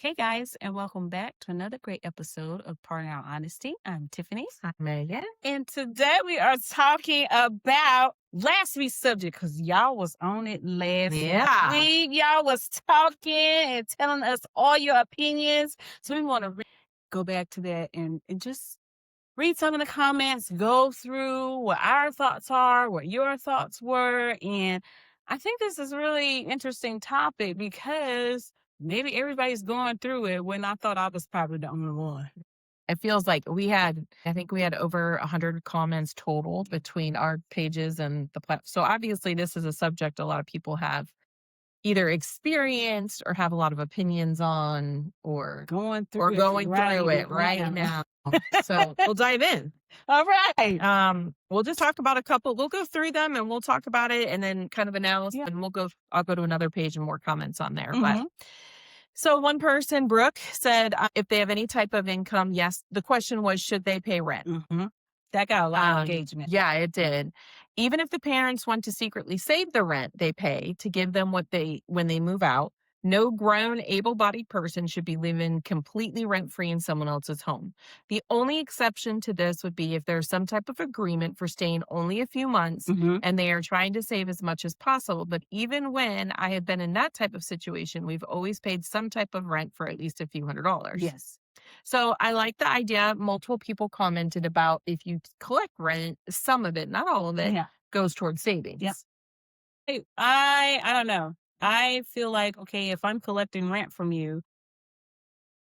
Hey guys, and welcome back to another great episode of Parting Out Honesty. I'm Tiffany, Hi, Megan. and today we are talking about last week's subject because y'all was on it last Yeah. week. Y'all was talking and telling us all your opinions. So we want to go back to that and just read some of the comments, go through what our thoughts are, what your thoughts were. And I think this is a really interesting topic because maybe everybody's going through it when I thought I was probably the only one. It feels like I think we had over 100 comments total between our pages and the platform. So obviously, this is a subject a lot of people have either experienced or have a lot of opinions on Going or through it going through it right now. So we'll dive in. All right. We'll just talk about a couple. We'll go through them and we'll talk about it and then kind of analyze. Yeah. And I'll go to another page and more comments on there. But Mhm. so one person, Brooke, said if they have any type of income, yes. The question was, should they pay rent? Mhm. That got a lot of engagement. Yeah, it did. Even if the parents want to secretly save the rent they pay to give them when they move out, no grown able-bodied person should be living completely rent-free in someone else's home. The only exception to this would be if there's some type of agreement for staying only a few months Mhm. and they are trying to save as much as possible. But even when I have been in that type of situation, we've always paid some type of rent for at least a few $100s. Yes. So I like the idea. Multiple people commented about if you collect rent, some of it, not all of it, Yeah. goes towards savings. Yep. Hey, I don't know. I feel like, okay, if I'm collecting rent from you,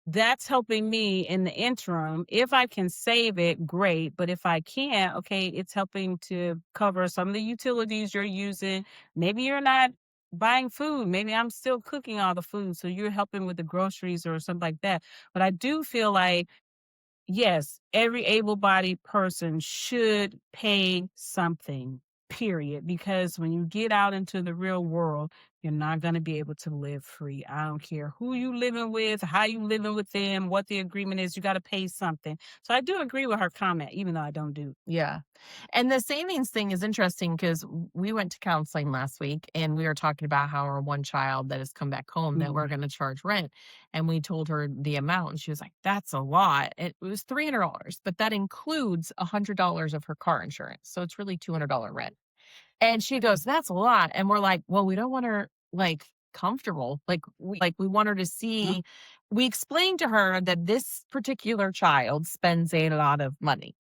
that's helping me in the interim. If I can save it, great. But if I can't, okay, it's helping to cover some of the utilities you're using. Maybe you're not buying food. Maybe I'm still cooking all the food. So you're helping with the groceries or something like that. But I do feel like, yes, every able-bodied person should pay something, period. Because when you get out into the real world, you're not going to be able to live free. I don't care who you living with, how you living with them, what the agreement is. You got to pay something. So I do agree with her comment, even though I don't do. Yeah. And the savings thing is interesting because we went to counseling last week and we were talking about how our one child that has come back home that we're going to charge rent. And we told her the amount and she was like, that's a lot. It was $300, but that includes $100 of her car insurance. So it's really $200 rent. And she goes, "That's a lot." And we're like, "Well, we don't want her like comfortable. We want her to Mhm. see." We explained to her that this particular child spends a lot of money.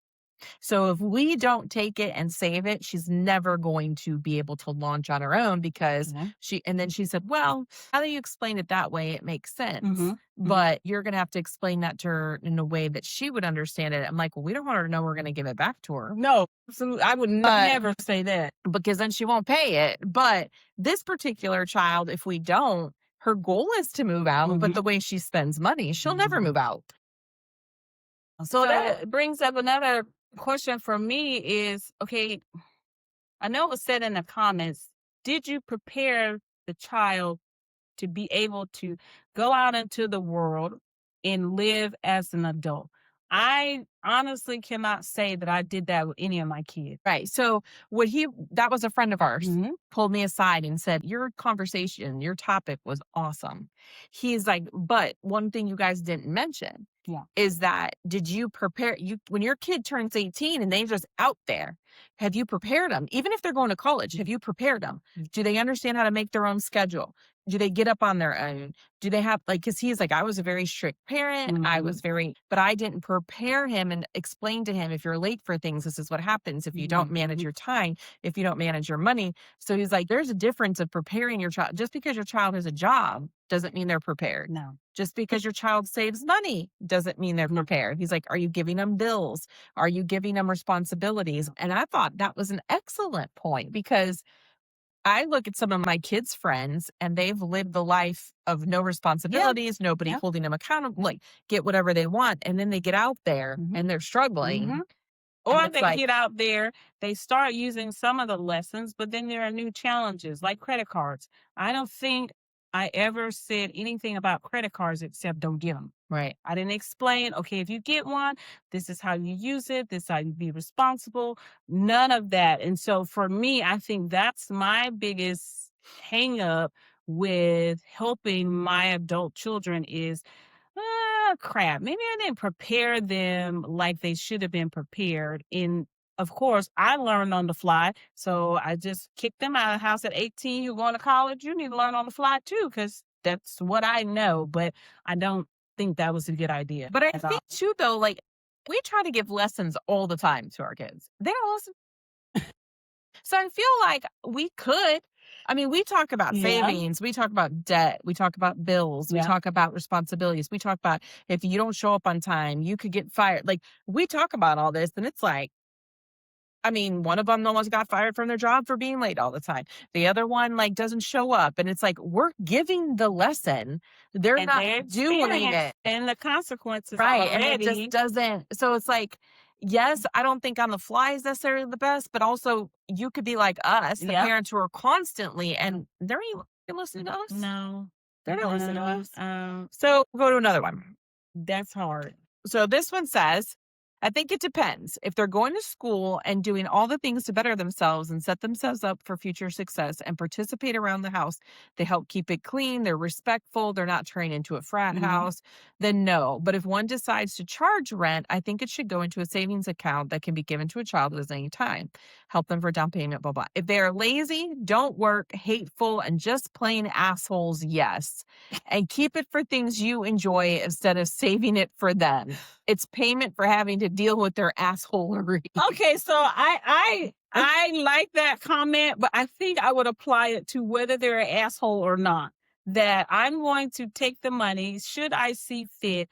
So if we don't take it and save it, she's never going to be able to launch on her own because Mhm. and then she said, "Well, now that you explain it that way, it makes sense. Mhm. But you're going to have to explain that to her in a way that she would understand it." I'm like, "Well, we don't want her to know we're going to give it back to her." No, absolutely. I would But never say that. because then she won't pay it. But this particular child, if we don't, her goal is to move out, but Mhm. the way she spends money, she'll never move out. So So that brings up another question for me is, okay, I know it was said in the comments, did you prepare the child to be able to go out into the world and live as an adult? I honestly cannot say that I did that with any of my kids. right. So that was a friend of ours, Mhm. pulled me aside and said, "Your conversation, your topic was awesome." He's like, "But one thing you guys didn't mention Yeah. is that did you prepare you when your kid turns 18 and they're just out there, have you prepared them? Even if they're going to college, have you prepared them? Do they understand how to make their own schedule? Do they get up on their own? Do they have because he's like, I was a very strict parent. Mhm. But I didn't prepare him and explain to him if you're late for things, this is what happens if you don't manage Mhm. your time, if you don't manage your money. So he's like, there's a difference of preparing your child. Just because your child has a job doesn't mean they're prepared. No. Just because your child saves money doesn't mean they're No. prepared. He's like, are you giving them bills? Are you giving them responsibilities? And I thought that was an excellent point because I look at some of my kids' friends and they've lived the life of no Yeah. responsibilities, nobody Yeah. holding them accountable, like get whatever they want. And then they get out there Mhm. and they're struggling. Mhm. And Or it's they like, get out there, they start using some of the lessons, but then there are new challenges like credit cards. I don't think I ever said anything about credit cards except don't get them. right. I didn't explain, okay, if you get one, this is how you use it, this is how you be responsible. None of that. And so for me, I think that's my biggest hang up with helping my adult children is, crap, maybe I didn't prepare them like they should have been prepared. Of course, I learned on the fly, so I just kicked them out of the house at 18. You're going to college, you need to learn on the fly too, because that's what I know. But I don't think that was a good idea But I at think all. too, though, like we try to give lessons all the time to our kids. They don't listen. So I feel like we could. I mean, we talk about Yeah, savings, we talk about debt, we talk about bills, we yeah. talk about responsibilities, we talk about if you don't show up on time, you could get fired. Like we talk about all this, and it's like, I mean, one of them almost got fired from their job for being late all the time. The other one like doesn't show up, and it's like we're giving the lesson. They're And not they doing experience it. and the consequences Right, and it just already. doesn't, so it's like, yes, I don't think on the fly is necessarily the best, but also you could be like us, the Yep. parents who are constantly and they're not even listening to us. No, They're not listening to no, us. So, we'll go to another one. that's hard. So this one says, I think it depends. If they're going to school and doing all the things to better themselves and set themselves up for future success and participate around the house, they help keep it clean, they're respectful, they're not turning into a frat Mhm. house, then no. But if one decides to charge rent, I think it should go into a savings account that can be given to a child at any time. Help them for down payment, blah, blah. If they are lazy, don't work, hateful, and just plain assholes, yes. And keep it for things you enjoy instead of saving it for them. It's payment for having to deal with their assholery. Okay, so I like that comment, but I think I would apply it to whether they're an asshole or not. That I'm going to take the money should I see fit.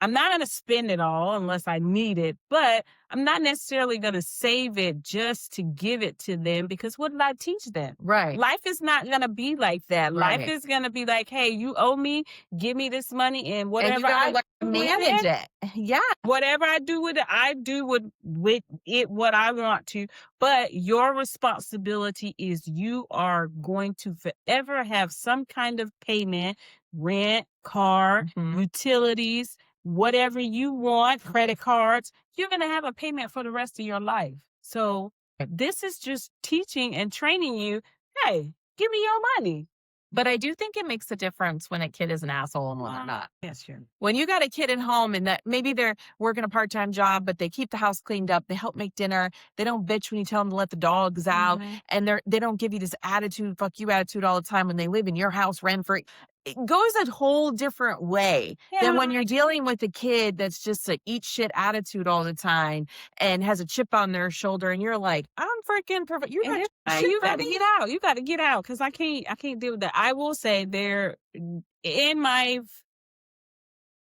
I'm not gonna spend it all unless I need it, but I'm not necessarily gonna save it just to give it to them because what did I teach them? Right, Life is not gonna be like that. Life right. is gonna be like, hey, you owe me, give me this money, and And you whatever gotta I learn to do with manage it, it. Yeah, whatever I do with it, I do with it what I want to. But your responsibility is you are going to forever have some kind of payment, rent, car, mhm. utilities, whatever you want, credit cards. You're going to have a payment for the rest of your life. So this is just teaching and training you. Hey, give me your money. But I do think it makes a difference when a kid is an asshole and when they're not. Yes, sure. When you got a kid at home and that maybe they're working a part-time job, but they keep the house cleaned up, they help make dinner, they don't bitch when you tell them to let the dogs out, Mhm. and they don't give you this attitude, fuck you attitude all the time when they live in your house rent free. It goes a whole different way than Yeah. when you're dealing with a kid that's just a eat shit attitude all the time and has a chip on their shoulder, and you're like, I'm freaking perfect. You're And not then shit you for got to me. get out. You got to get out because I can't deal with that. I will say there in my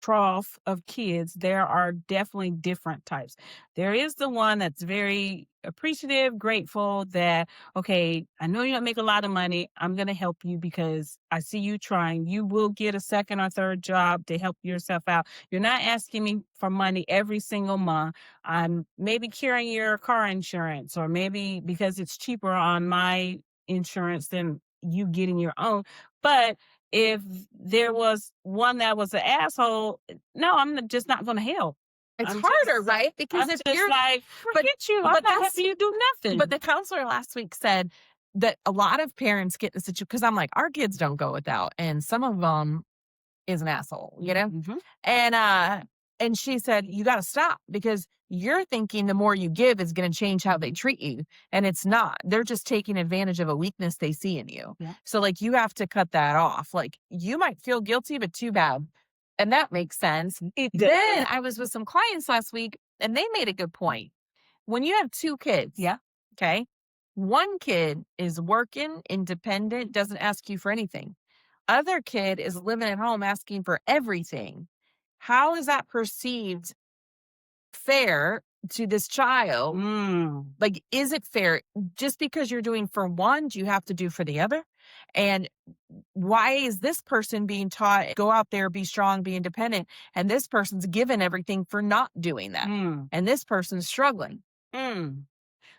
trough of kids, there are definitely different types. There is the one that's very appreciative, grateful that, okay, I know you don't make a lot of money. I'm going to help you because I see you trying. You will get a second or third job to help yourself out. You're not asking me for money every single month. I'm maybe carrying your car insurance, or maybe because it's cheaper on my insurance than you getting your own. But if there was one that was an asshole, no, just not gonna help. It's I'm harder, just right? Because I'm if just you're like, but "Forget you, I'm but not that's helping you do but nothing." the counselor last week said that a lot of parents get in the situation because I'm like, our kids don't go without, and some of them is an asshole, you know? Mhm. And and she said, you gotta stop because you're thinking the more you give is gonna change how they treat you. And it's not. They're just taking advantage of a weakness they see in you. Yeah. So like you have to cut that off. Like you might feel guilty, but too bad. And that makes sense. It Then does. I was with some clients last week and they made a good point. When you have two kids, Yeah. okay, one kid is working, independent, doesn't ask you for anything. Other kid is living at home asking for everything. How is that perceived fair to this child? Mm. Like, is it fair? Just because you're doing for one, do you have to do for the other? And why is this person being taught, go out there, be strong, be independent, and this person's given everything for not doing that? Mm. And this person's struggling. Mm.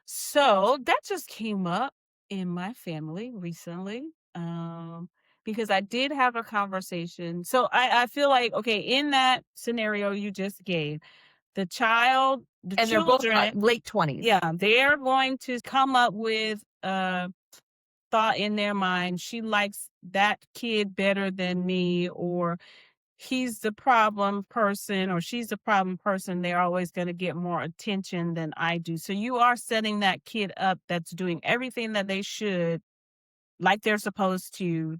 So, that just came up in my family recently, because I did have a conversation. So, I feel like, okay, in that scenario you just gave, the And they're both children, late 20s. yeah, they're going to come up with, thought in their mind, she likes that kid better than me, or he's the problem person or she's the problem person, they're always going to get more attention than I do. So you are setting that kid up that's doing everything that they should, like they're supposed to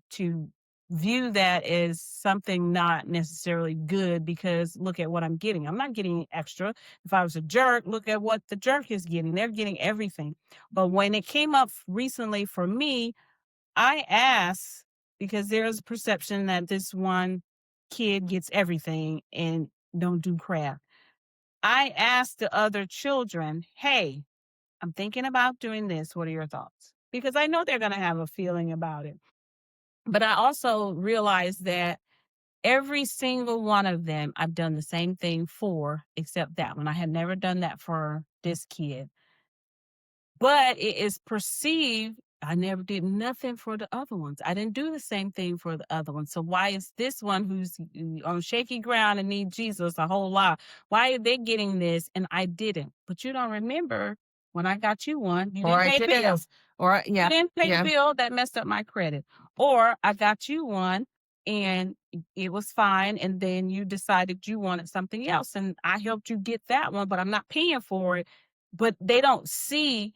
view that as something not necessarily good because look at what I'm getting. I'm not getting extra. If I was a jerk, look at what the jerk is getting. They're getting everything. But when it came up recently for me, I asked because there's a perception that this one kid gets everything and don't do crap. I asked the other children, "Hey, I'm thinking about doing this. What are your thoughts?" Because I know they're going to have a feeling about it. But I also realized that every single one of them, I've done the same thing for, except that one. I had never done that for this kid. But it is perceived I never did nothing for the other ones. I didn't do the same thing for the other ones. So why is this one who's on shaky ground and need Jesus a whole lot? Why are they getting this and I didn't? But you don't remember when I got you one, you Or didn't I pay the did. bill. You Yeah. didn't pay the Yeah. bill, that messed up my credit. Or I got you one and it was fine. And then you decided you wanted something else. And I helped you get that one, but I'm not paying for it. But they don't see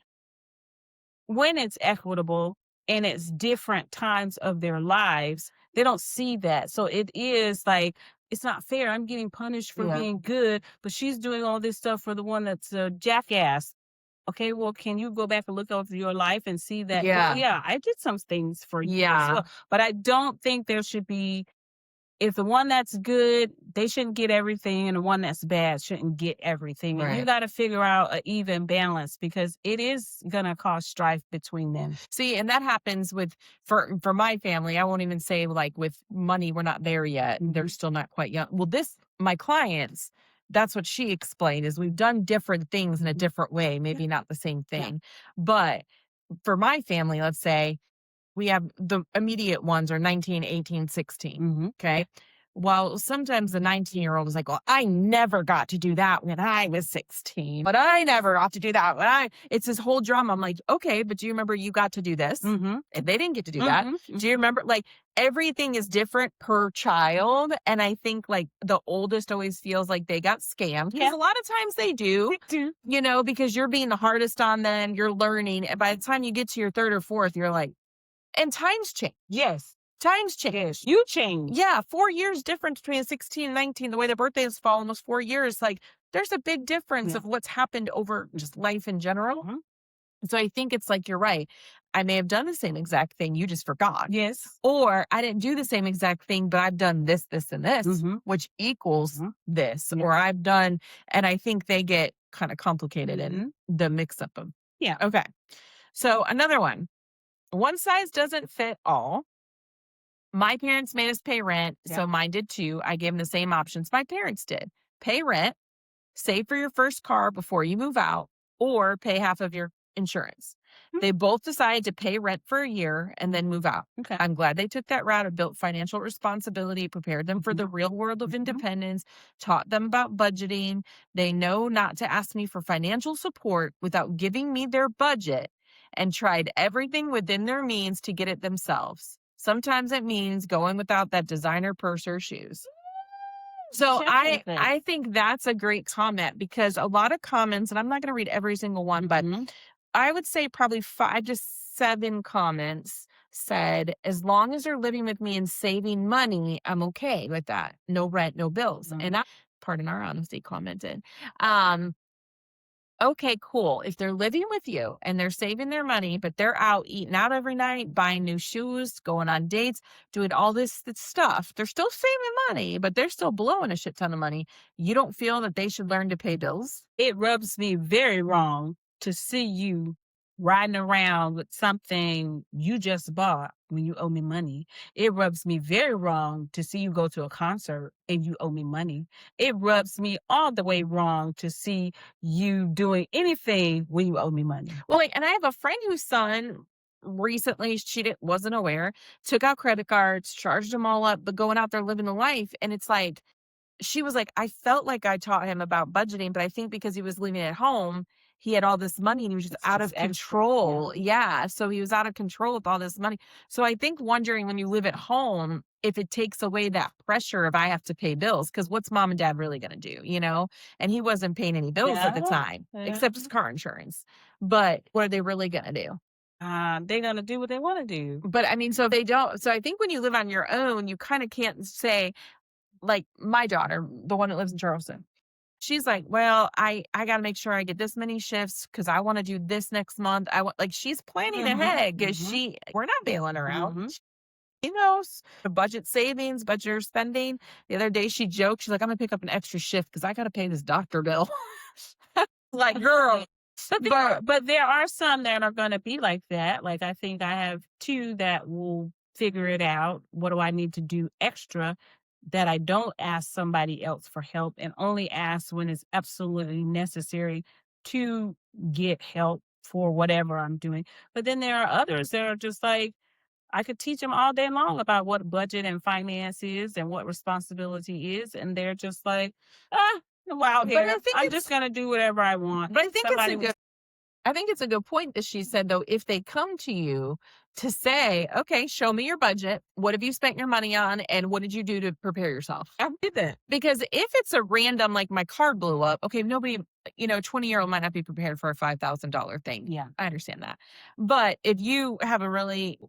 when it's equitable and it's different times of their lives, they don't see that. So it is like, it's not fair. I'm getting punished for Yeah. being good, but she's doing all this stuff for the one that's a jackass. Okay, well, can you go back and look over your life and see that, well, Yeah. yeah, I did some things for you as Yeah. well. But I don't think there should be, if the one that's good, they shouldn't get everything, and the one that's bad shouldn't get everything. And you Right. got to figure out an even balance because it is going to cause strife between them. See, and that happens with for my family. I won't even say like with money, we're not there yet. They're Mhm. still not quite young. Well, this my clients, that's what she explained is we've done different things in a Mhm. different way, Yeah. maybe not the same Yeah. thing. But for my family, let's say we have the immediate ones are 19, 18, 16. Mhm. Okay. Well, sometimes the 19-year-old is like, well, I never got to do that when I was 16, but I never got to do that it's this whole drama. I'm like, okay, but do you remember you got to do this? Mhm. And they didn't get to do that. Mhm. Do you remember? Like everything is different per child. And I think like the oldest always feels like they got scammed because Yeah, a lot of times they do, they do. because you're being the hardest on them, you're learning. And by the time you get to your third or fourth, you're like, and times change. Yes. Times change. Yes. You change. Yeah, 4 years difference between 16 and 19, the way the birthdays fall, almost 4 years, like, there's a big difference Yeah. of what's happened over just life in general. Mhm. So I think it's like, you're right. I may have done the same exact thing, you just forgot. Yes. Or I didn't do the same exact thing, but I've done this, this, and this, Mhm. which equals Mhm. this. Yeah. Or I've done, and I think they get kind of complicated in Mhm. the mix up of. Yeah. Okay. So another one size doesn't fit all. My parents made us pay rent, Yeah. so mine did too. I gave them the same options my parents did. Pay rent, save for your first car before you move out, or pay half of your insurance. Mm. They both decided to pay rent for a year and then move out. Okay. I'm glad they took that route and built financial responsibility, prepared them for Mhm. the real world of Mhm. independence, taught them about budgeting. They know not to ask me for financial support without giving me their budget and tried everything within their means to get it themselves. Sometimes it means going without that designer purse or shoes. So Gentleman. I think that's a great comment because a lot of comments, and I'm not going to read every single one, but Mhm. I would say probably 5 to 7 comments said, as long as they're living with me and saving money, I'm okay with that. No rent, no bills. Mhm. And I, pardon our honesty, commented, um, okay, cool. If they're living with you and they're saving their money, but they're out eating out every night, buying new shoes, going on dates, doing all this stuff, they're still saving money, but they're still blowing a shit ton of money. You don't feel that they should learn to pay bills? It rubs me very wrong to see you riding around with something you just bought when you owe me money. It rubs me very wrong to see you go to a concert and you owe me money. It rubs me all the way wrong to see you doing anything when you owe me money. Well, like, and I have a friend whose son recently, she wasn't aware, took out credit cards, charged them all up, but going out there living the life. And it's like, she was like, I felt like I taught him about budgeting, but I think because he was living at home, he had all this money and he was just It's out just of extra. Yeah. control. Yeah. So he was out of control with all this money. So I think wondering when you live at home, if it takes away that pressure if I have to pay bills, because what's mom and dad really going to do, you know? And he wasn't paying any bills at the Yeah. time, Yeah. except his car insurance. But what are they really going to do? They're gonna do what they want to do. But I mean, so if they don't, so I think when you live on your own, you kind of can't say, like my daughter, the one that lives in Charleston, she's like, well, I got to make sure I get this many shifts because I want to do this next month. I want, like, she's planning Mhm. ahead because Mhm. we're not bailing her out. Mhm. She knows the budget savings, budget her spending. The other day she joked, she's like, I'm gonna pick up an extra shift because I got to pay this doctor bill. Like, girl, But there are some that are gonna be like that. Like, I think I have 2 that will figure it out. What do I need to do extra that I don't ask somebody else for help and only ask when it's absolutely necessary to get help for whatever I'm doing. But then there are others that are just like, I could teach them all day long about what budget and finance is and what responsibility is, and they're just like, "Ah, I'm out but I here. think I'm just it's gonna do whatever I want." but I think it's a Somebody good was I think it's a good point that she said, though, if they come to you to say, okay, show me your budget. What have you spent your money on? And what did you do to prepare yourself? I did that. Because if it's a random, like my card blew up, okay, nobody, 20-year-old might not be prepared for a $5,000 thing. Yeah. I understand that. But if you have a really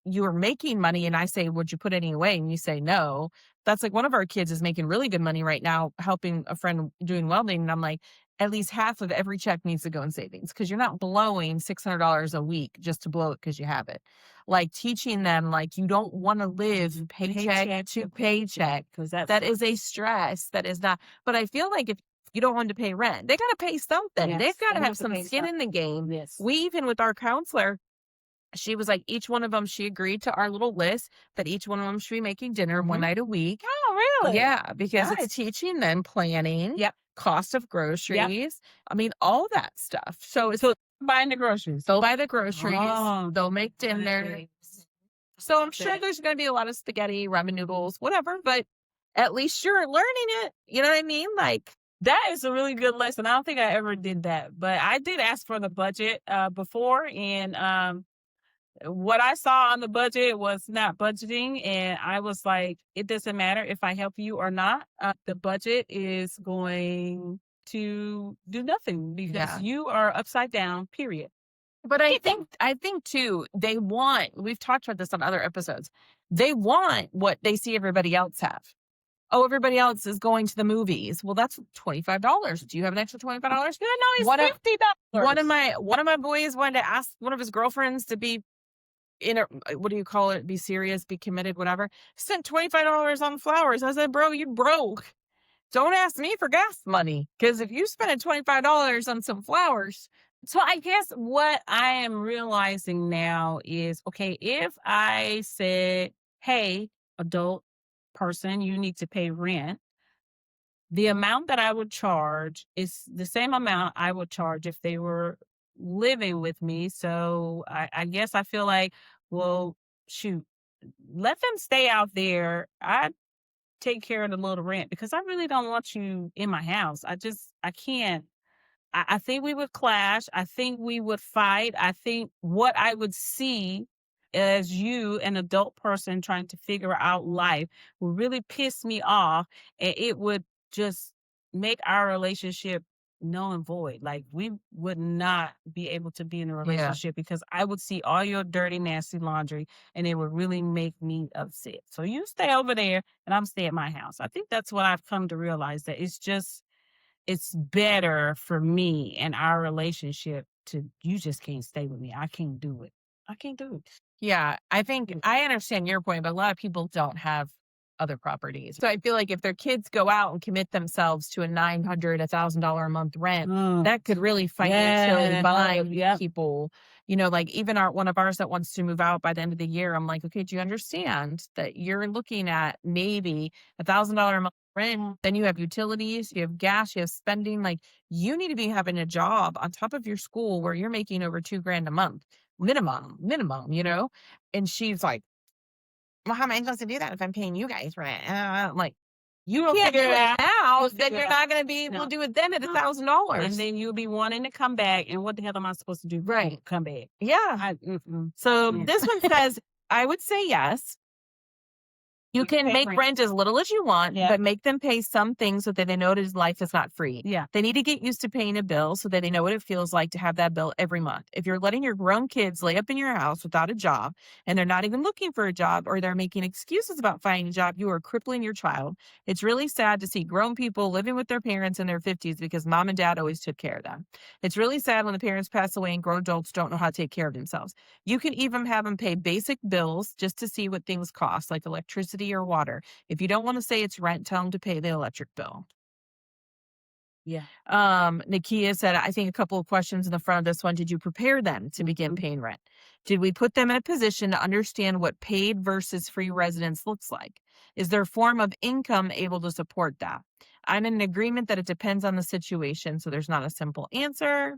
you are making money and I say, would you put any away? And you say no. That's like one of our kids is making really good money right now, helping a friend doing welding. And I'm like, at least half of every check needs to go in savings because you're not blowing $600 a week just to blow it because you have it. Like teaching them, like, you don't want to live paycheck Paycheck to to paycheck. because that's That is a stress. That is not, but I feel like if you don't want to pay rent, they got to pay something. They've yes, got they to have have to some pay skin in the something. game. Yes. We, even with our counselor, she was like, each one of them, she agreed to our little list that each one of them should be making dinner one Mhm. night a week. Oh, really? Yeah, because it's Nice. teaching them planning, Yep. cost of Yep. groceries. I mean, all that stuff. So it's So buying the groceries. they'll buy the groceries, Oh, they'll make dinner. nice. So I'm sure Okay. there's going to be a lot of spaghetti, ramen noodles, whatever, but at least you're learning it. You know what I mean? Like, That is a really good lesson. I don't think I ever did that, but I did ask for the budget before, and what I saw on the budget was not budgeting. And I was like, it doesn't matter if I help you or not. The budget is going to do nothing because yeah. you are upside down, period. But Keep that. I think too, we've talked about this on other episodes. They want what they see everybody else have. Oh, everybody else is going to the movies. Well, that's $25. Do you have an extra $25? You know, it's One of $50. one of my boys wanted to ask one of his girlfriends to be in a, what do you call it? Be serious, be committed, whatever. Spent $25 on flowers. I said, bro, you broke. Don't ask me for gas money. Because if you spend $25 on some flowers, So I guess what I am realizing now is, okay, if I said, hey, adult person, you need to pay rent, the amount that I would charge is the same amount I would charge if they were living with me. So I guess I feel like, well, shoot, let them stay out there. I take care of the little rent because I really don't want you in my house. I can't. I think we would clash. I think we would fight. I think what I would see as you, an adult person trying to figure out life, would really piss me off. And it would just make our relationship null and void. Like we would not be able to be in a yeah. relationship because I would see all your dirty, nasty laundry and it would really make me upset. So you stay over there and I'm stay at my house. I think that's what I've come to realize that it's better for me and our relationship to you just can't stay with me. I can't do it. I can't do it. Yeah, I think Mm. I understand your point, but a lot of people don't have other properties. So I feel like if their kids go out and commit themselves to a $900, $1,000 a month rent, Mm. that could really financially Yeah. bind Yep. people. Like even one of ours that wants to move out by the end of the year, I'm like, okay, do you understand that you're looking at maybe $1,000 a month rent? Then you have utilities, you have gas, you have spending. Like you need to be having a job on top of your school where you're making over 2 grand a month minimum. And she's like, well, how am I supposed to do that if I'm paying you guys rent? I'm like, You You will can't do figure it it out. now, You'll then figure it you're out. not gonna be able to No, do it then at no. And $1,000. then you'll be wanting to come back, and what the hell am I supposed to do? Right. Come back. Yeah. Mm-mm. So Yeah. this one says, I would say yes. You You can pay make rent. rent as little as you want, Yeah. but make them pay some things so that they know that life is not free. Yeah. They need to get used to paying a bill so that they know what it feels like to have that bill every month. If you're letting your grown kids lay up in your house without a job and they're not even looking for a job or they're making excuses about finding a job, you are crippling your child. It's really sad to see grown people living with their parents in their 50s because mom and dad always took care of them. It's really sad when the parents pass away and grown adults don't know how to take care of themselves. You can even have them pay basic bills just to see what things cost, like electricity or water. If you don't want to say it's rent, tell them to pay the electric bill. Yeah. Nakia said, I think a couple of questions in the front of this one. Did you prepare them to begin Mhm. paying rent? Did we put them in a position to understand what paid versus free residence looks like? Is their form of income able to support that? I'm in agreement that it depends on the situation, so there's not a simple answer.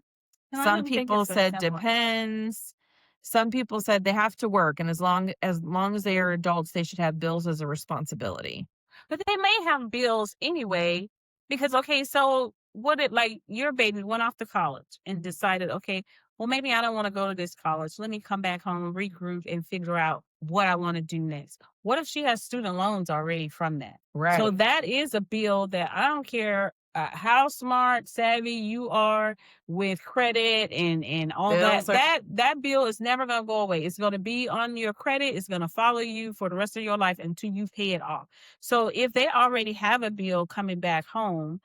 No, I Some don't think people it's a said simple. depends. Some people said they have to work, and as long as they are adults, they should have bills as a responsibility. But they may have bills anyway, because okay, so what it like your baby went off to college and decided, okay, well maybe I don't want to go to this college. Let me come back home, regroup, and figure out what I want to do next. What if she has student loans already from that? So Right. that is a bill that I don't care how smart, savvy you are with credit and all that. Bills are That bill is never going to go away. It's going to be on your credit. It's going to follow you for the rest of your life until you pay it off. So if they already have a bill coming back home,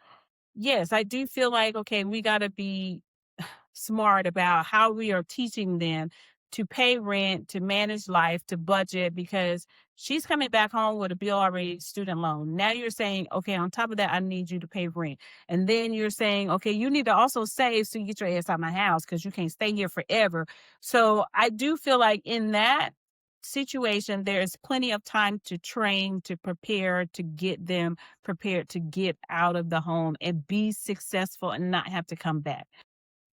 yes, I do feel like, okay, we got to be smart about how we are teaching them to pay rent, to manage life, to budget, because she's coming back home with a bill already student loan. Now you're saying, okay, on top of that, I need you to pay rent. And then you're saying, okay, you need to also save so you get your ass out of my house because you can't stay here forever. So I do feel like in that situation, there's plenty of time to train, to prepare, to get them prepared to get out of the home and be successful and not have to come back.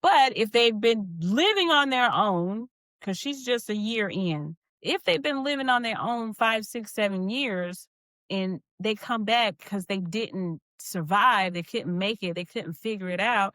But if they've been living on their own, because she's just a year in, if they've been living on their own 5, 6, 7 years and they come back because they didn't survive, they couldn't make it, they couldn't figure it out,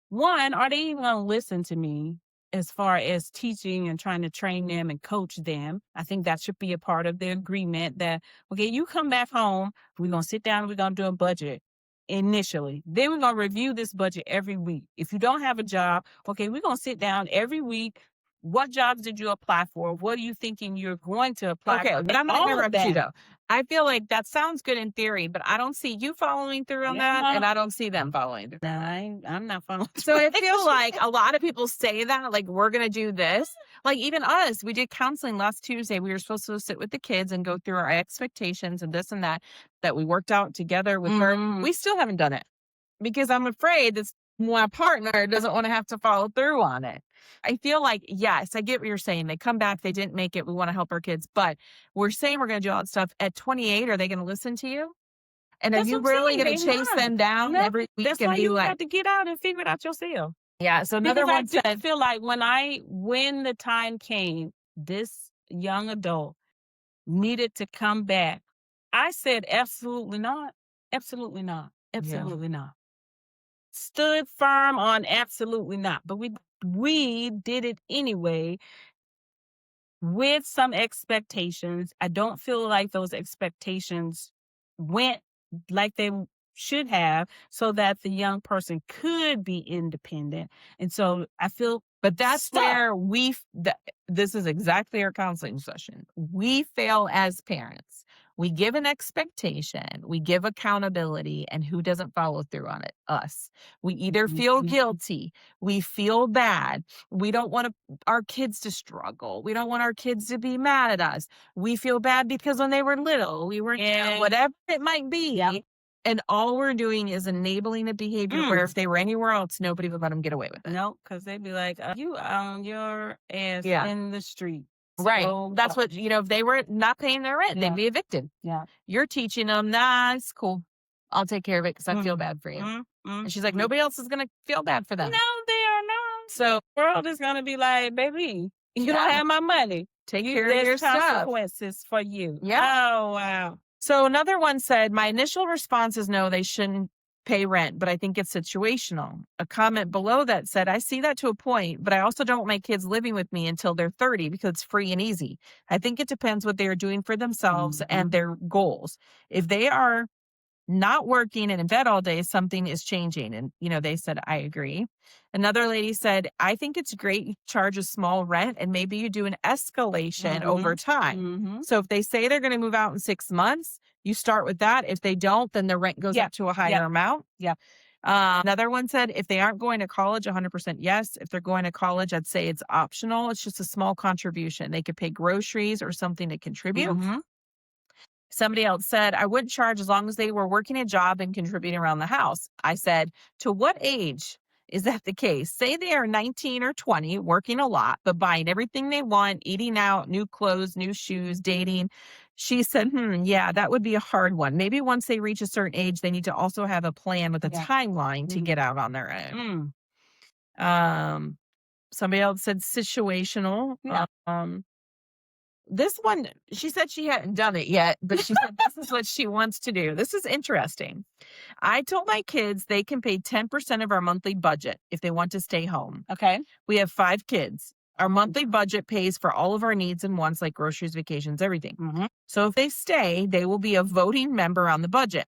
one, are they even going to listen to me as far as teaching and trying to train them and coach them? I think that should be a part of the agreement that, okay, you come back home, we're going to sit down, we're going to do a budget initially. Then we're going to review this budget every week. If you don't have a job, okay, we're going to sit down every week. What jobs did you apply for? What are you thinking you're going to apply okay, for? but I'm not All gonna of interrupt you that. though. I feel like that sounds good in theory, but I don't see you following through on that, and Yeah. I don't see them following through. No, I'm not following. So I feel like a lot of people say that, like, we're gonna do this. Like even us, we did counseling last Tuesday. We were supposed to sit with the kids and go through our expectations and this and that we worked out together with her. Mhm. We still haven't done it because I'm afraid that my partner doesn't want to have to follow through on it. I feel like, yes, I get what you're saying. They come back, they didn't make it. We want to help our kids, but we're saying we're going to do all that stuff at 28. Are they going to listen to you? And are That's what you I'm really saying. going They to chase not. them down No, every week that's and why be you like, have to get out and figure it out yourself. yeah. So another Because I one do said, feel like when the time came, this young adult needed to come back. I said, absolutely not. Absolutely not. yeah, Absolutely not. Stood firm on absolutely not. But we did it anyway with some expectations. I don't feel like those expectations went like they should have so that the young person could be independent. And so I feel but that's stuck. where this is exactly our counseling session. We fail as parents. We give an expectation, we give accountability, and who doesn't follow through on it? Us. We either feel Mhm. guilty, we feel bad, we don't want our kids to struggle, we don't want our kids to be mad at us. We feel bad because when they were little, we were, Yeah. whatever it might be. Yep. And all we're doing is enabling a behavior where if they were anywhere else, nobody would let them get away with it. No, because they'd be like, you on your ass Yeah. in the street. Right. So, That's what, if they were not paying their rent, Yeah. they'd be evicted. yeah. You're teaching them, nah, it's cool. I'll take care of it because I feel Mhm. bad for you. Mhm. And she's like, Mhm. nobody else is going to feel bad for them. No, they are not. So The world is gonna be like, baby, you don't yeah, have my money. take care of There's your stuff. consequences for you. Yeah. Oh wow. So another one said, my initial response is no, they shouldn't pay rent, but I think it's situational. A comment below that said, I see that to a point, but I also don't want my kids living with me until they're 30 because it's free and easy. I think it depends what they are doing for themselves and their goals. If they are not working and in bed all day, something is changing. And, they said, I agree. Another lady said, I think it's great you charge a small rent and maybe you do an escalation over time. So if they say they're going to move out in 6 months, you start with that. If they don't, then the rent goes up to a higher amount. Yeah. Another one said, if they aren't going to college, 100% yes. If they're going to college, I'd say it's optional. It's just a small contribution. They could pay groceries or something to contribute. Somebody else said, I wouldn't charge as long as they were working a job and contributing around the house. I said, to what age is that the case? Say they are 19 or 20, working a lot, but buying everything they want, eating out, new clothes, new shoes, dating. She said, yeah, that would be a hard one. Maybe once they reach a certain age, they need to also have a plan with a timeline to get out on their own. Somebody else said situational. This one, she said she hadn't done it yet, but she said this is what she wants to do. This is interesting. I told my kids they can pay 10% of our monthly budget if they want to stay home. Okay. We have 5 kids. Our monthly budget pays for all of our needs and wants like groceries, vacations, everything. So if they stay, they will be a voting member on the budget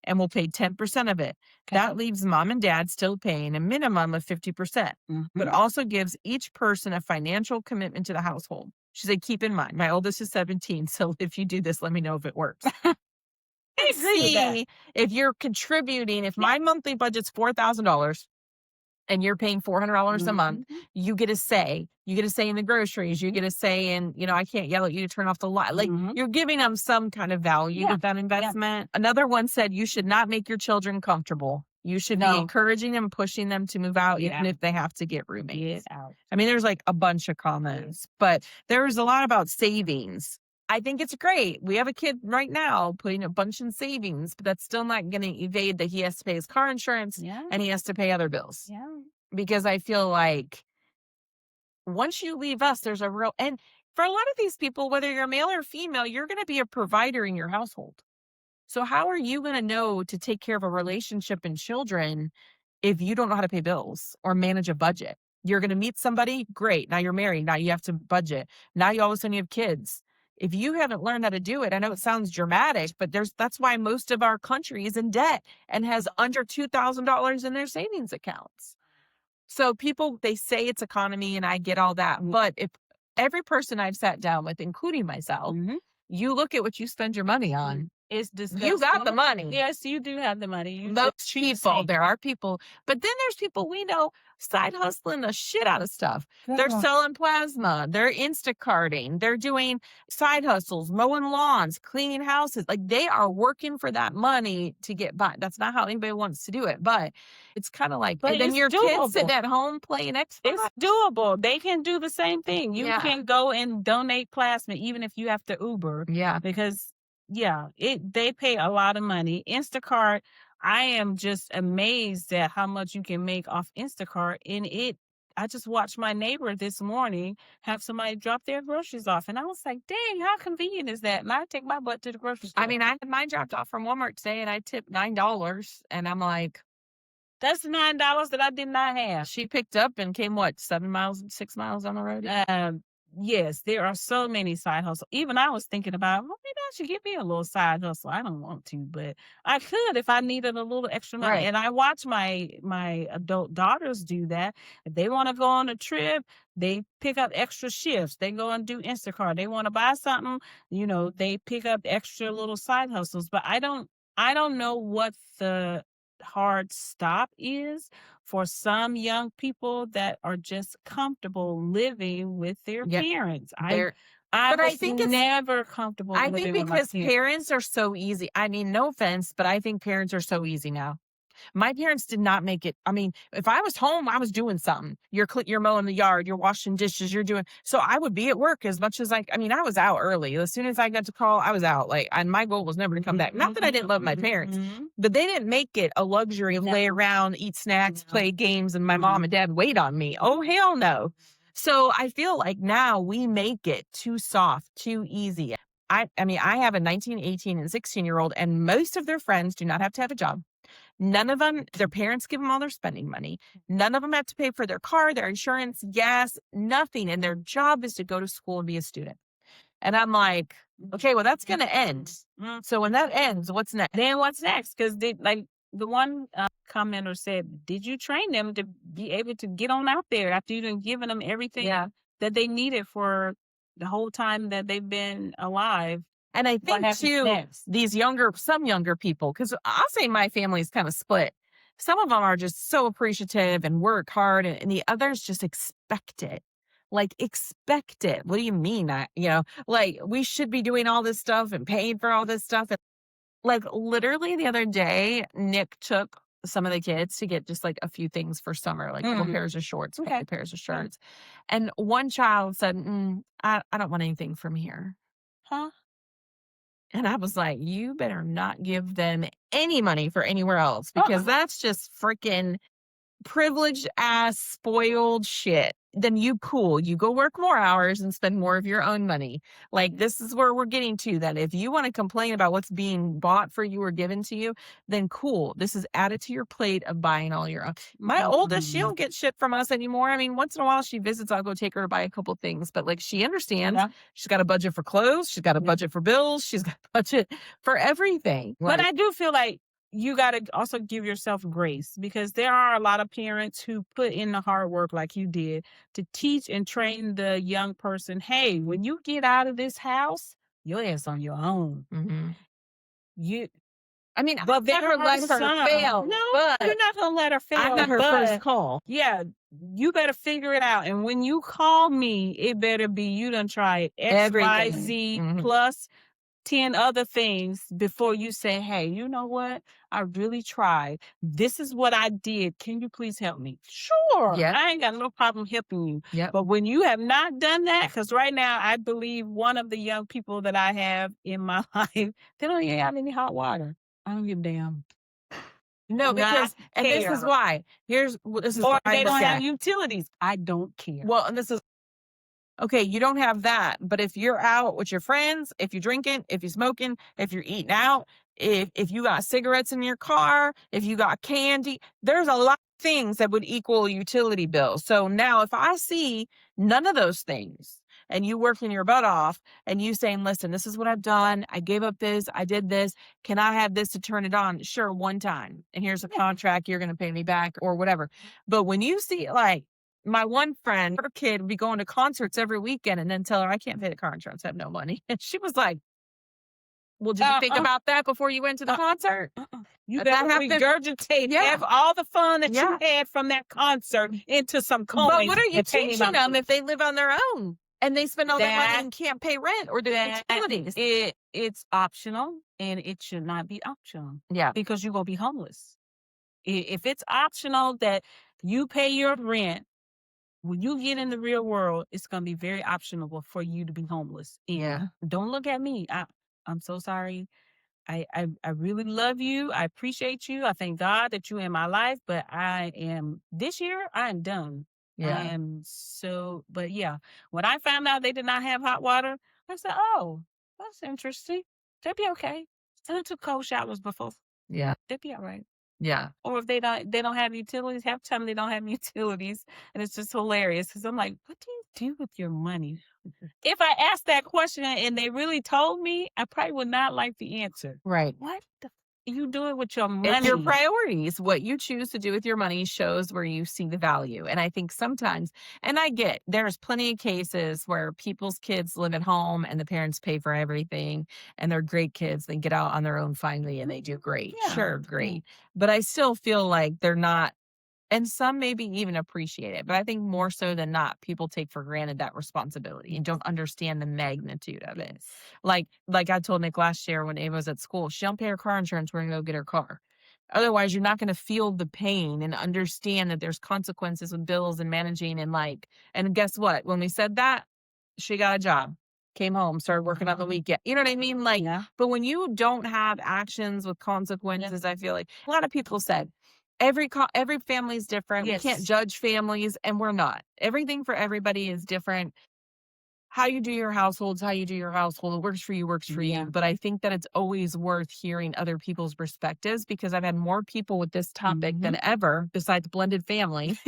and will pay 10% of it. Okay. That leaves mom and dad still paying a minimum of 50%, but also gives each person a financial commitment to the household. She said, keep in mind, my oldest is 17, so if you do this, let me know if it works. I agree with that. See if you're contributing, if my monthly budget's $4,000 and you're paying $400 a month, you get a say. You get a say in the groceries. You get a say in, I can't yell at you to turn off the light. Like you're giving them some kind of value with that investment. Another one said, you should not make your children comfortable. You should be encouraging them, pushing them to move out, even if they have to get roommates. I mean, there's like a bunch of comments, but there was a lot about savings. I think it's great. We have a kid right now putting a bunch in savings, but that's still not going to evade that he has to pay his car insurance and he has to pay other bills. Because I feel like once you leave us, there's a real, and for a lot of these people, whether you're male or female, you're going to be a provider in your household. So how are you going to know to take care of a relationship and children if you don't know how to pay bills or manage a budget? You're going to meet somebody, great. Now you're married. Now you have to budget. Now you all of a sudden you have kids. If you haven't learned how to do it, I know it sounds dramatic, but that's why most of our country is in debt and has under $2,000 in their savings accounts. So people, they say it's economy and I get all that. But if every person I've sat down with, including myself, you look at what you spend your money on. It's disgusting. You got the money. Yes, you do have the money. Those people, there are people, but then there's people we know side hustling the shit out of stuff. They're selling plasma. They're Instacarting. They're doing side hustles, mowing lawns, cleaning houses. Like they are working for that money to get by. That's not how anybody wants to do it, but it's kind of like, and then your kids sitting at home playing Xbox. It's doable. They can do the same thing. You can go and donate plasma, even if you have to Uber. Because they pay a lot of money. Instacart, I am just amazed at how much you can make off Instacart. I just watched my neighbor this morning have somebody drop their groceries off. And I was like, dang, how convenient is that? And I take my butt to the grocery store. I mean, I had mine dropped off from Walmart today and I tipped $9. And I'm like, that's $9 that I did not have. She picked up and came, 6 miles on the road? Yes, there are so many side hustles. Even I was thinking about, well, maybe I should get me a little side hustle. I don't want to, but I could if I needed a little extra money. Right. And I watch my adult daughters do that. If they want to go on a trip, they pick up extra shifts. They go and do Instacart. They want to buy something, they pick up extra little side hustles. But I don't know what the hard stop is for some young people that are just comfortable living with their parents. I think it's never comfortable. I think because parents are so easy. I mean, no offense, but I think parents are so easy now. My parents did not make it. I mean, if I was home, I was doing something. You're mowing the yard, you're washing dishes, so I would be at work as much as I was out early. As soon as I got to call, I was out. And my goal was never to come back. Not that I didn't love my parents, but they didn't make it a luxury of lay around, eat snacks, play games, and my mom and dad wait on me. Oh, hell no. So I feel like now we make it too soft, too easy. I mean, I have a 19, 18, and 16-year-old, and most of their friends do not have to have a job. None of them, their parents give them all their spending money. None of them have to pay for their car, their insurance, gas, nothing. And their job is to go to school and be a student. And I'm like, okay, well, that's going to end. So when that ends, what's next? Then what's next? Because like the one commenter said, did you train them to be able to get on out there after you've been giving them everything that they needed for the whole time that they've been alive? And I think too, some younger people, because I'll say my family is kind of split. Some of them are just so appreciative and work hard, and the others just expect it. Like, expect it. What do you mean? Like, we should be doing all this stuff and paying for all this stuff. And like, literally the other day, Nick took some of the kids to get just like a few things for summer, like a couple pairs of shorts, a couple pairs of shirts. And one child said, I don't want anything from here. Huh? And I was like, you better not give them any money for anywhere else, because that's just freaking privileged ass spoiled shit. Then you go work more hours and spend more of your own money. Like, this is where we're getting to, that if you want to complain about what's being bought for you or given to you, then cool. This is added to your plate of buying all your own. My oldest, she don't get shit from us anymore. I mean, once in a while she visits, I'll go take her to buy a couple things, but like, she understands. She's got a budget for clothes. She's got a budget for bills. She's got a budget for everything. But I do feel like you got to also give yourself grace, because there are a lot of parents who put in the hard work like you did to teach and train the young person, hey, when you get out of this house, your ass on your own. I mean, I've never let her fail. No, you're not going to let her fail. I'm not her first call. Yeah, you better figure it out. And when you call me, it better be you done tried X, Y, Z plus 10 other things before you say, hey, you know what? I really tried. This is what I did. Can you please help me? Sure. Yeah. I ain't got no problem helping you. Yep. But when you have not done that, because right now I believe one of the young people that I have in my life, they don't even have any hot water. I don't give a damn. No, because, and this is why. Or they don't have utilities. I don't care. Well, and this is, okay, you don't have that, but if you're out with your friends, if you're drinking, if you're smoking, if you're eating out, if you got cigarettes in your car, if you got candy, there's a lot of things that would equal a utility bill. So now if I see none of those things and you working your butt off and you saying, listen, this is what I've done. I gave up this. I did this. Can I have this to turn it on? Sure, one time. And here's a contract. You're going to pay me back or whatever. But when you see, like, my one friend, her kid would be going to concerts every weekend and then tell her, I can't pay the car insurance. I have no money. And she was like, well, did you think about that before you went to the concert? You better regurgitate all the fun that you had from that concert into some coins. But what are you teaching them if they live on their own and they spend all their money and can't pay rent or do utilities? It's optional, and it should not be optional. Yeah. Because you're going to be homeless. If it's optional that you pay your rent, when you get in the real world, it's going to be very optional for you to be homeless. Yeah. Don't look at me. I'm so sorry. I really love you. I appreciate you. I thank God that you're in my life, but this year, I am done. Yeah. But yeah, when I found out they did not have hot water, I said, oh, that's interesting. They'll be okay. I took cold showers before. Yeah. They'll be all right. Yeah. Or if they don't have utilities, half the time they don't have utilities. And it's just hilarious because I'm like, what do you do with your money? If I asked that question and they really told me, I probably would not like the answer. Right. What the you do it with your money? It's your priorities. What you choose to do with your money shows where you see the value. And I think sometimes, and I get, there's plenty of cases where people's kids live at home and the parents pay for everything and they're great kids. They get out on their own finally and they do great. Yeah. Sure, great. But I still feel like they're not, and some maybe even appreciate it. But I think more so than not, people take for granted that responsibility and don't understand the magnitude of it. Like I told Nick last year when Ava was at school, she don't pay her car insurance, we're going to go get her car. Otherwise, you're not going to feel the pain and understand that there's consequences with bills and managing and guess what? When we said that, she got a job, came home, started working on the weekend. You know what I mean? But when you don't have actions with consequences, I feel like a lot of people said, every family is different. Yes. We can't judge families, and we're not. Everything for everybody is different. how you do your households, how you do your household. It works for you, works for you. Yeah. But I think that it's always worth hearing other people's perspectives because I've had more people with this topic than Mhm. ever, besides blended family,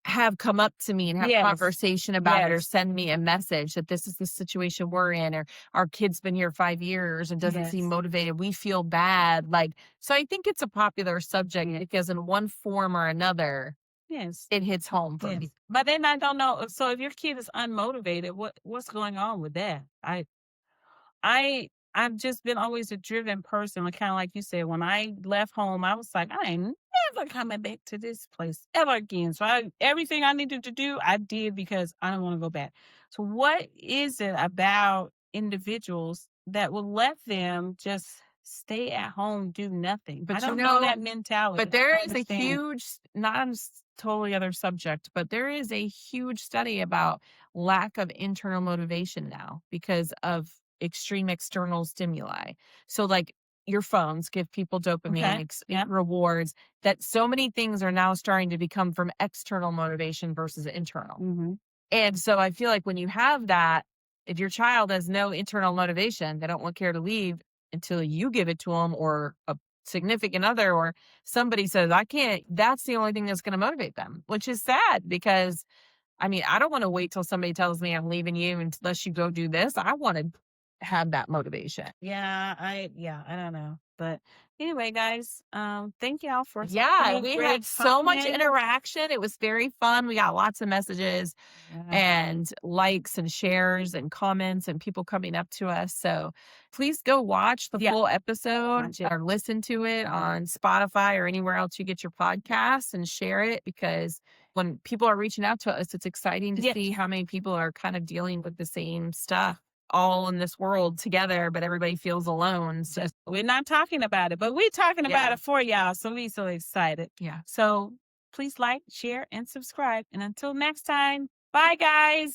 have come up to me and have Yes. conversation about it or Yes. send me a message that this is the situation we're in, or our kid's been here 5 years and doesn't seem Yes. motivated. We feel bad. Like, so I think it's a popular subject Yeah. because in one form or another, Yes. it hits home for Yes. me. But then I don't know, so if your kid is unmotivated, what's going on with that? I've just been always a driven person, like, kinda like you said, when I left home, I was like, "I ain't never coming back to this place ever again." So everything I needed to do, I did because I don't wanna go back. So what is it about individuals that will let them just stay at home, do nothing? I But don't know that mentality. but I there don't is a understand. huge, not on totally other subject, but there is a huge study about lack of internal motivation now because of extreme external stimuli. So, like, your phones give people dopamine Okay. Yeah. rewards, that so many things are now starting to become from external motivation versus internal. Mhm. And so I feel like when you have that, if your child has no internal motivation, they don't want care to leave until you give it to them or a significant other or somebody says, I can't, that's the only thing that's going to motivate them, which is sad because I mean, I don't want to wait till somebody tells me I'm leaving you unless you go do this. I want to have that motivation. Yeah, I don't know. But anyway, guys, thank y'all for so Yeah, many we had great so much comments. interaction. It was very fun. We got lots of messages Yeah. and likes and shares and comments and people coming up to us. So please go watch the Yeah, full episode watch it. or listen to it on Spotify or anywhere else you get your podcasts and share it because when people are reaching out to us, it's exciting to see Yes. how many people are kind of dealing with the same stuff all in this world together, but everybody feels alone. So, Just we're not talking about it, but we're talking about yeah, it for y'all. So we so excited. yeah. So please like, share, and subscribe. And until next time, bye guys.